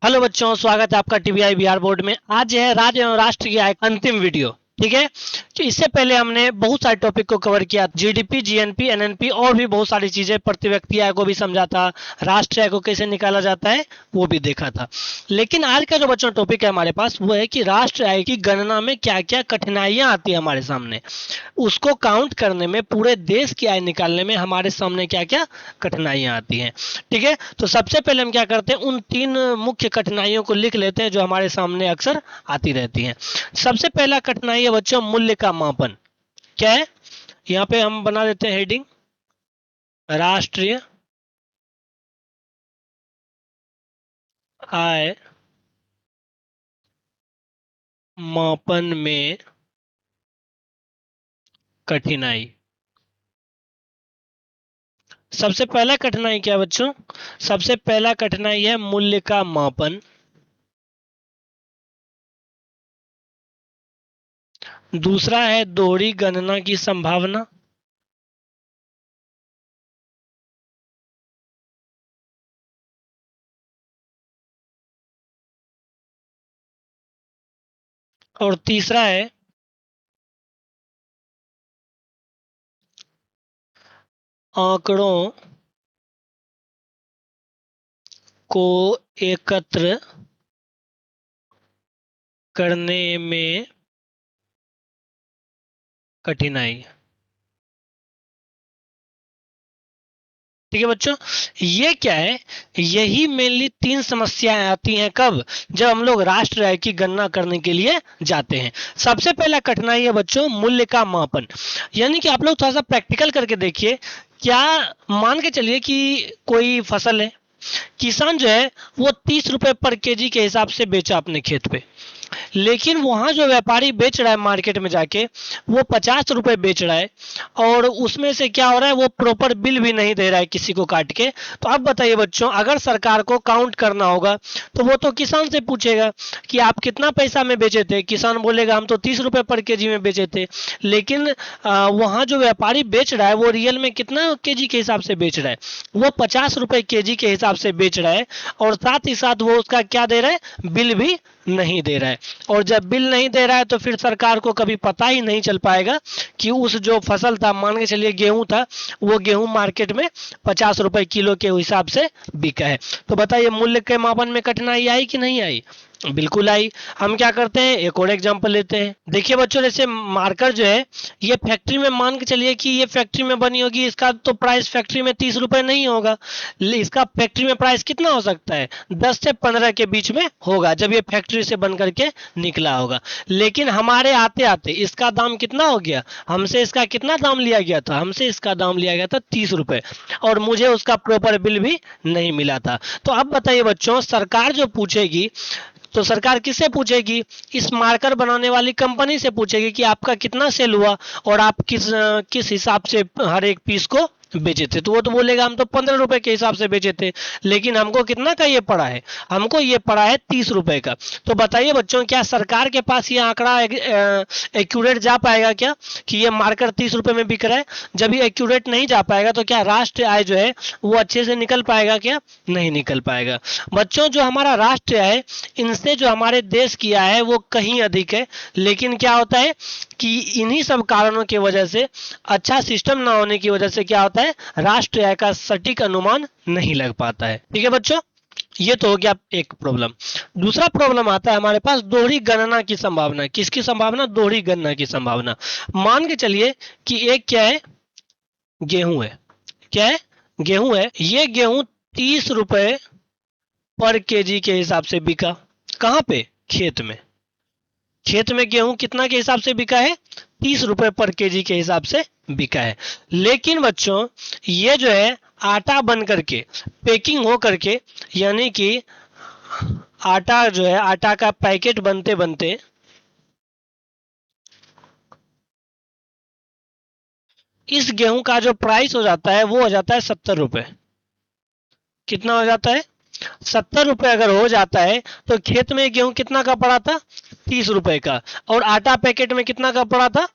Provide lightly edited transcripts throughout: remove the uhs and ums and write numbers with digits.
Hello बच्चों, स्वागत है आपका टीवीआई बिहार बोर्ड में। आज है राज्य एवं राष्ट्र की आय अंतिम वीडियो। ठीक है, तो इससे पहले हमने बहुत सारे टॉपिक को कवर किया। जीडीपी, जीएनपी, एनएनपी और भी बहुत सारी चीजें, प्रति व्यक्ति आय को भी समझा था, राष्ट्रीय आय को कैसे निकाला जाता है वो भी देखा था। लेकिन आज का जो बच्चों टॉपिक है हमारे पास वो है कि राष्ट्रीय आय की गणना में क्या क्या कठिनाइयां आती है हमारे सामने, उसको काउंट करने में, पूरे देश की आय निकालने में हमारे सामने क्या क्या कठिनाइयां आती हैं। ठीक है, तो सबसे पहले हम क्या करते हैं, उन तीन मुख्य कठिनाइयों को लिख लेते हैं जो हमारे सामने अक्सर आती रहती हैं। सबसे पहला कठिनाई है बच्चों मूल्य का मापन। क्या है, यहाँ पे हम बना देते हैं हेडिंग, राष्ट्रीय आय मापन में कठिनाई। सबसे पहला कठिनाई क्या है बच्चों? सबसे पहला कठिनाई है मूल्य का मापन। दूसरा है दोहरी गणना की संभावना। और तीसरा है आंकड़ों को एकत्र करने में कठिनाई। ठीक है बच्चों, ये क्या है, यही मेनली तीन समस्याएं आती हैं कब, जब हम लोग राष्ट्र आय की गणना करने के लिए जाते हैं। सबसे पहला कठिनाई है बच्चों मूल्य का मापन। यानी कि आप लोग थोड़ा सा प्रैक्टिकल करके देखिए। क्या, मान के चलिए कि कोई फसल है, किसान जो है वो 30 रुपए पर केजी के हिसाब से बेचा अपने खेत पे, लेकिन वहां जो व्यापारी बेच रहा है मार्केट में जाके, वो 50 रुपए बेच रहा है। और उसमें से क्या हो रहा है, वो प्रॉपर बिल भी नहीं दे रहा है किसी को काट के। तो अब बताइए बच्चों, अगर सरकार को काउंट करना होगा तो वो तो किसान से पूछेगा कि आप कितना पैसा में बेचे थे। किसान बोलेगा हम तो 30 रुपए पर केजी में बेचे थे। लेकिन वहां जो व्यापारी बेच रहा है वो रियल में कितना केजी के हिसाब से बेच रहा है, वो 50 रुपए केजी के हिसाब से बेच रहा है। और साथ ही साथ वो उसका क्या दे रहा है, बिल भी नहीं दे रहा है। और जब बिल नहीं दे रहा है तो फिर सरकार को कभी पता ही नहीं चल पाएगा कि उस जो फसल था, मान के चलिए गेहूं था, वो गेहूं मार्केट में 50 रुपए किलो के हिसाब से बिका है। तो बताइए मूल्य के मापन में कठिनाई आई कि नहीं आई? बिल्कुल आई। हम क्या करते हैं, एक और एग्जांपल लेते हैं। देखिए बच्चों, जैसे मार्कर जो है, ये फैक्ट्री में, मान के चलिए कि ये फैक्ट्री में बनी होगी, इसका तो प्राइस फैक्ट्री में 30 रुपए नहीं होगा। इसका फैक्ट्री में प्राइस कितना हो सकता है, 10 से 15 के बीच में होगा, जब ये फैक्ट्री से बन करके निकला होगा। लेकिन हमारे आते आते इसका दाम कितना हो गया, हमसे इसका कितना दाम लिया गया था, हमसे इसका दाम लिया गया था 30 रुपए। और मुझे उसका प्रॉपर बिल भी नहीं मिला था। तो अब बताइए बच्चों, सरकार जो पूछेगी, तो सरकार किससे पूछेगी, इस मार्कर बनाने वाली कंपनी से पूछेगी कि आपका कितना सेल हुआ और आप किस हिसाब से हर एक पीस को बेचे थे। तो वो तो बोलेगा हम तो 15 रुपए के हिसाब से बेचे थे, लेकिन हमको कितना का ये पड़ा है, हमको ये पड़ा है 30 रुपए का। तो बताइए बच्चों, क्या सरकार के पास ये आंकड़ा एक्यूरेट जा पाएगा क्या, कि ये मार्कर 30 रुपए में बिक रहा है? जब ये एक्यूरेट नहीं जा पाएगा तो क्या राष्ट्रीय आय जो है वो अच्छे से निकल पाएगा क्या? नहीं निकल पाएगा। बच्चों, जो हमारा राष्ट्रीय आय, इनसे जो हमारे देश की आय है वो कहीं अधिक है। लेकिन क्या होता है कि इन्हीं सब कारणों की वजह से, अच्छा सिस्टम ना होने की वजह से क्या होता है, राष्ट्रीय आय का सटीक अनुमान नहीं लग पाता है। ठीक है बच्चों, ये तो हो गया एक प्रॉब्लम। दूसरा प्रॉब्लम आता है हमारे पास दोहरी गणना की संभावना। किसकी संभावना? दोहरी गणना की संभावना। मान के चलिए कि एक क्या है, गेहूं है। क्या है? गेहूं है। ये गेहूं 30 रुपए पर केजी के हिसाब से बिका। कहाँ पे? खेत में। खेत में गेहूं कितना के हिसाब से बिका है? 30 रुपए पर केजी के हिसाब से बिका है। लेकिन बच्चों, ये जो है आटा बन करके, पैकिंग हो करके, यानी कि आटा जो है, आटा का पैकेट बनते बनते इस गेहूं का जो प्राइस हो जाता है वो हो जाता है 70 रुपए। कितना हो जाता है? 70 रुपए अगर हो जाता है तो खेत में गेहूं कितना का पड़ा था? 30 रुपए का, और आटा पैकेट में कितना का पड़ा था,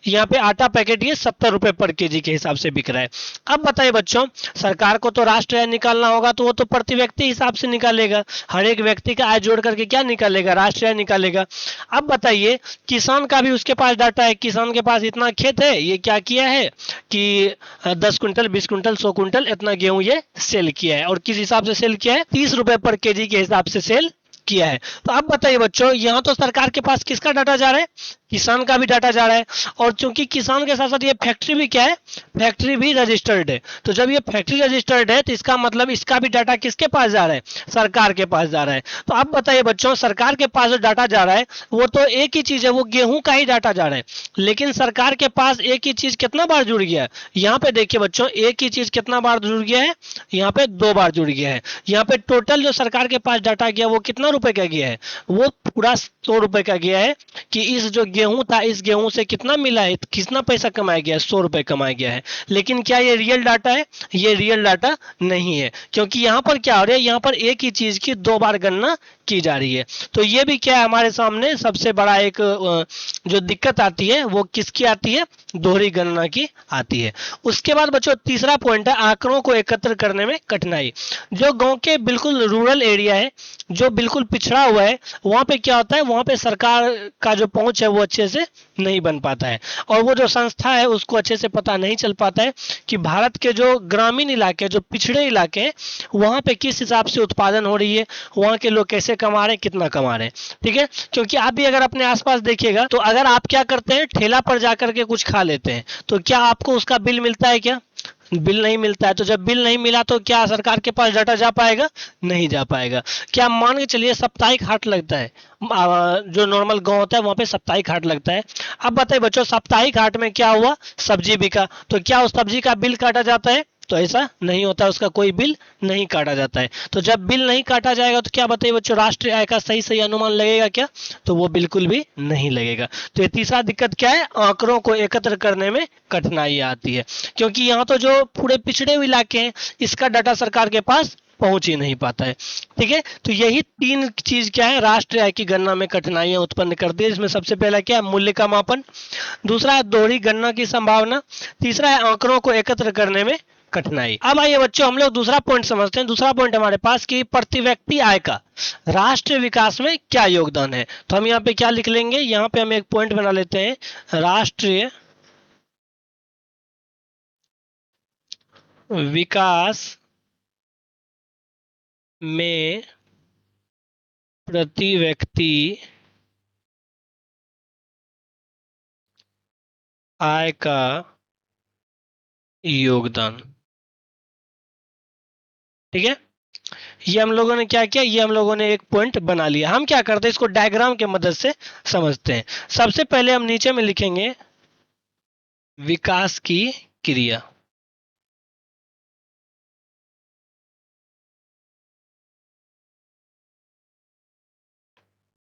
यहाँ पे आटा पैकेट ये 70 रुपए पर केजी के हिसाब से बिक रहा है। अब बताइए बच्चों, सरकार को तो राष्ट्र आय निकालना होगा, तो वो तो प्रति व्यक्ति हिसाब से निकालेगा, हर एक व्यक्ति का आय जोड़ करके क्या निकालेगा, राष्ट्र आय निकालेगा। अब बताइए, किसान का भी उसके पास डाटा है, किसान के पास इतना खेत है, ये क्या किया है कि 10 क्विंटल 20 क्विंटल 100 क्विंटल इतना गेहूं ये सेल किया है, और किस हिसाब से सेल किया है, 30 रुपए पर केजी के हिसाब से सेल किया है। तो अब बताइए बच्चों, यहाँ तो सरकार के पास किसका डाटा जा रहा है, किसान का भी डाटा जा रहा है, और चूंकि किसान के साथ साथ ये फैक्ट्री भी क्या है, फैक्ट्री भी रजिस्टर्ड है। तो जब ये फैक्ट्री रजिस्टर्ड है तो इसका मतलब इसका भी डाटा किसके पास जा रहा है, सरकार के पास जा रहा है। तो अब बताइए बच्चों, सरकार के पास जो डाटा जा रहा है वो तो एक ही चीज है, वो गेहूं का ही डाटा जा रहा है, लेकिन सरकार के पास एक ही चीज कितना बार जुड़ गया है, यहाँ पे देखिए बच्चों, एक ही चीज कितना बार जुड़ गया है, यहाँ पे 2 बार जुड़ गया है। यहाँ पे टोटल जो सरकार के पास डाटा गया वो कितना रुपए का गया है, वो पूरा 100 रुपए का गया है, कि इस जो गेहूं था, इस गेहूं से कितना मिला है, कितना पैसा कमाया गया है, 100 रुपए कमाया गया है। लेकिन क्या ये रियल डाटा है, ये रियल डाटा नहीं है, क्योंकि यहाँ पर क्या हो रहा है, यहाँ पर एक ही चीज की 2 बार गणना की जा रही है। तो ये भी क्या है, हमारे सामने सबसे बड़ा एक जो दिक्कत आती है वो किसकी आती है, दोहरी गणना की आती है। उसके बाद बच्चों तीसरा पॉइंट है आंकड़ों को एकत्र करने में कठिनाई। जो गांव के बिल्कुल रूरल एरिया है, जो बिल्कुल पिछड़ा हुआ है, वहां पे क्या होता है, वहां पे सरकार का जो पहुंच है वो अच्छे से नहीं बन पाता है, और वो जो संस्था है उसको अच्छे से पता नहीं चल पाता है कि भारत के जो ग्रामीण इलाके, जो पिछड़े इलाके हैं, वहां पे किस हिसाब से उत्पादन हो रही है, वहां के लोग कैसे कमा रहे हैं, कितना कमा रहे हैं। ठीक है, क्योंकि आप भी अगर अपने आसपास देखिएगा तो अगर आप क्या करते हैं, ठेला पर जाकर के कुछ खा लेते हैं, तो क्या आपको उसका बिल मिलता है, क्या बिल नहीं मिलता है। तो जब बिल नहीं मिला तो क्या सरकार के पास डाटा जा पाएगा, नहीं जा पाएगा। क्या मान के चलिए साप्ताहिक हाट लगता है, जो नॉर्मल गांव होता है वहां पे साप्ताहिक हाट लगता है। अब बताइए बच्चों, साप्ताहिक हाट में क्या हुआ, सब्जी बिका, तो क्या उस सब्जी का बिल काटा जाता है, तो ऐसा नहीं होता, उसका कोई बिल नहीं काटा जाता है। तो जब बिल नहीं काटा जाएगा तो क्या बताइए बच्चों, राष्ट्रीय आय का सही सही अनुमान लगेगा क्या, तो वो बिल्कुल भी नहीं लगेगा। तो ये तीसरा दिक्कत क्या है, आंकड़ों को एकत्र करने में कठिनाई आती है, क्योंकि यहाँ तो जो पूरे पिछड़े हुए इलाके हैं इसका डाटा सरकार के पास पहुंच ही नहीं पाता है। ठीक है, तो यही 3 चीज क्या है, राष्ट्रीय आय की गणना में कठिनाइयां उत्पन्न करती है। इसमें सबसे पहला क्या है, मूल्य का मापन, दूसरा है दोहरी गणना की संभावना, तीसरा है आंकड़ों को एकत्र करने में कठिनाई। अब आइए बच्चों हम लोग दूसरा पॉइंट समझते हैं। दूसरा पॉइंट हमारे पास कि प्रति व्यक्ति आय का राष्ट्रीय विकास में क्या योगदान है। तो हम यहाँ पे क्या लिख लेंगे, यहाँ पे हम एक पॉइंट बना लेते हैं, राष्ट्रीय विकास में प्रति व्यक्ति आय का योगदान। ठीक है, ये हम लोगों ने क्या किया, ये हम लोगों ने एक पॉइंट बना लिया। हम क्या करते हैं, इसको डायग्राम के मदद से समझते हैं। सबसे पहले हम नीचे में लिखेंगे विकास की क्रिया,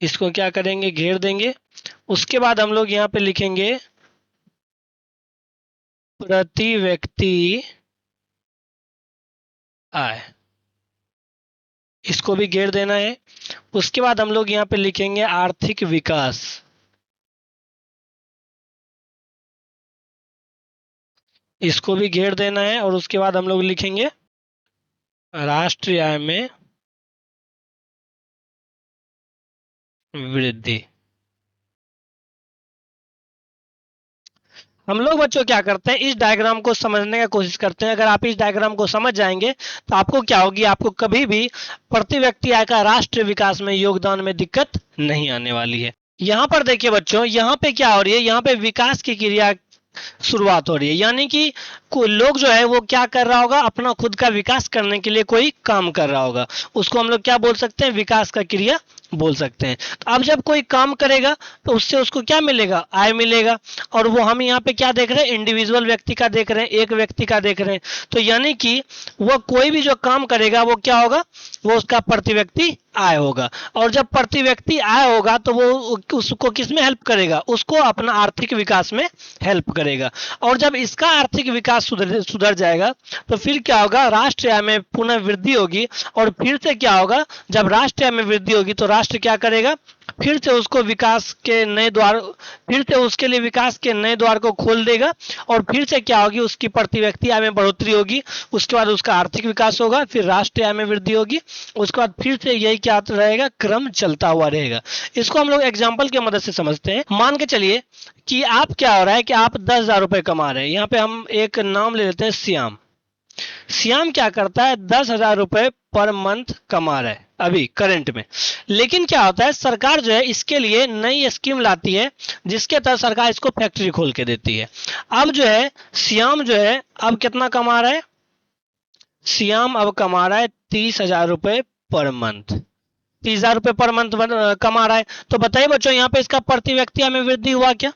इसको क्या करेंगे, घेर देंगे। उसके बाद हम लोग यहाँ पे लिखेंगे प्रति व्यक्ति आय, इसको भी घेर देना है। उसके बाद हम लोग यहाँ पे लिखेंगे आर्थिक विकास, इसको भी घेर देना है। और उसके बाद हम लोग लिखेंगे राष्ट्रीय आय में वृद्धि। हम लोग बच्चों क्या करते हैं, इस डायग्राम को समझने का कोशिश करते हैं। अगर आप इस डायग्राम को समझ जाएंगे तो आपको क्या होगी, आपको कभी भी प्रति व्यक्ति आय का राष्ट्रीय विकास में योगदान में दिक्कत नहीं आने वाली है। यहाँ पर देखिए बच्चों, यहाँ पे क्या हो रही है, यहाँ पे विकास की क्रिया शुरुआत हो रही है, यानी कि लोग जो है वो क्या कर रहा होगा, अपना खुद का विकास करने के लिए कोई काम कर रहा होगा, उसको हम लोग क्या बोल सकते हैं, विकास का क्रिया बोल सकते हैं। तो अब जब कोई काम करेगा तो उससे उसको क्या मिलेगा, आय मिलेगा। और वो हम यहाँ पे क्या देख रहे हैं, इंडिविजुअल व्यक्ति का देख रहे हैं, एक व्यक्ति का देख रहे हैं। तो यानी कि वो कोई भी जो काम करेगा वो क्या होगा, वो उसका प्रति व्यक्ति आय होगा। और जब प्रति व्यक्ति आय होगा तो वो उसको किस में हेल्प करेगा, उसको अपना आर्थिक विकास में हेल्प करेगा। और जब इसका आर्थिक विकास सुधर जाएगा तो फिर क्या होगा, राष्ट्रीय आय में पुनः वृद्धि होगी। और फिर से क्या होगा, जब राष्ट्रीय आय में वृद्धि होगी तो राष्ट्र क्या करेगा, फिर से उसको विकास के नए द्वार, फिर से उसके लिए विकास के नए द्वार को खोल देगा। और फिर से क्या होगी, उसकी प्रति व्यक्ति आय में बढ़ोतरी होगी, उसके बाद उसका आर्थिक विकास होगा, फिर राष्ट्रीय आय में वृद्धि होगी, उसके बाद फिर से यही क्या रहेगा, क्रम चलता हुआ रहेगा। इसको हम लोग एग्जाम्पल की मदद से समझते हैं। मान के चलिए कि आप क्या हो रहा है कि आप 10,000 रुपए कमा रहे हैं। यहाँ पे हम एक नाम ले लेते हैं श्याम। श्याम क्या करता है, 10,000 रुपए पर मंथ कमा रहा है अभी करंट में। लेकिन क्या होता है, सरकार जो है इसके लिए नई स्कीम लाती है, जिसके तहत सरकार इसको फैक्ट्री खोल के देती है। अब जो है श्याम जो है अब कितना कमा रहा है, श्याम अब कमा रहा है 30,000 रुपए पर मंथ। 30,000 रुपए पर मंथ कमा रहा है। तो बताइए बच्चों, यहाँ पे इसका प्रति व्यक्ति आय में वृद्धि हुआ क्या?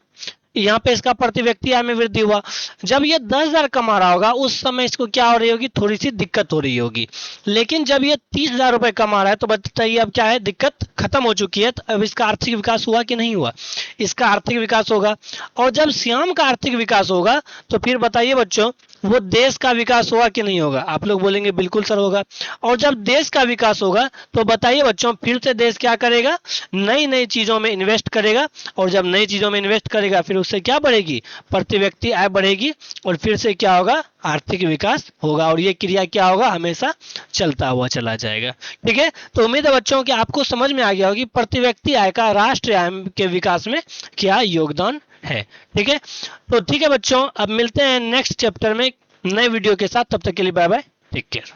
यहाँ पे इसका प्रति व्यक्ति आय में वृद्धि हुआ। जब ये 10,000 कमा रहा होगा उस समय इसको क्या हो रही होगी, थोड़ी सी दिक्कत हो रही होगी। लेकिन जब ये 30,000 रुपए कमा रहा है तो बताइए अब क्या है, दिक्कत खत्म हो चुकी है। तो अब इसका आर्थिक विकास हुआ कि नहीं हुआ? इसका आर्थिक विकास होगा। और जब श्याम का आर्थिक विकास होगा तो फिर बताइए बच्चों, वो देश का विकास होगा कि नहीं होगा? आप लोग बोलेंगे बिल्कुल सर होगा। और जब देश का विकास होगा तो बताइए बच्चों, फिर से देश क्या करेगा, नई नई चीजों में इन्वेस्ट करेगा। और जब नई चीजों में इन्वेस्ट करेगा फिर उससे क्या बढ़ेगी, प्रति व्यक्ति आय बढ़ेगी। और फिर से क्या होगा, आर्थिक विकास होगा। और ये क्रिया क्या होगा, हमेशा चलता हुआ चला जाएगा। ठीक है, तो उम्मीद है बच्चों कि आपको समझ में आ गया होगी प्रति व्यक्ति आय का राष्ट्रीय आय के विकास में क्या योगदान है। ठीक है, तो ठीक है बच्चों, अब मिलते हैं नेक्स्ट चैप्टर में नए वीडियो के साथ। तब तक के लिए बाय बाय, टेक केयर।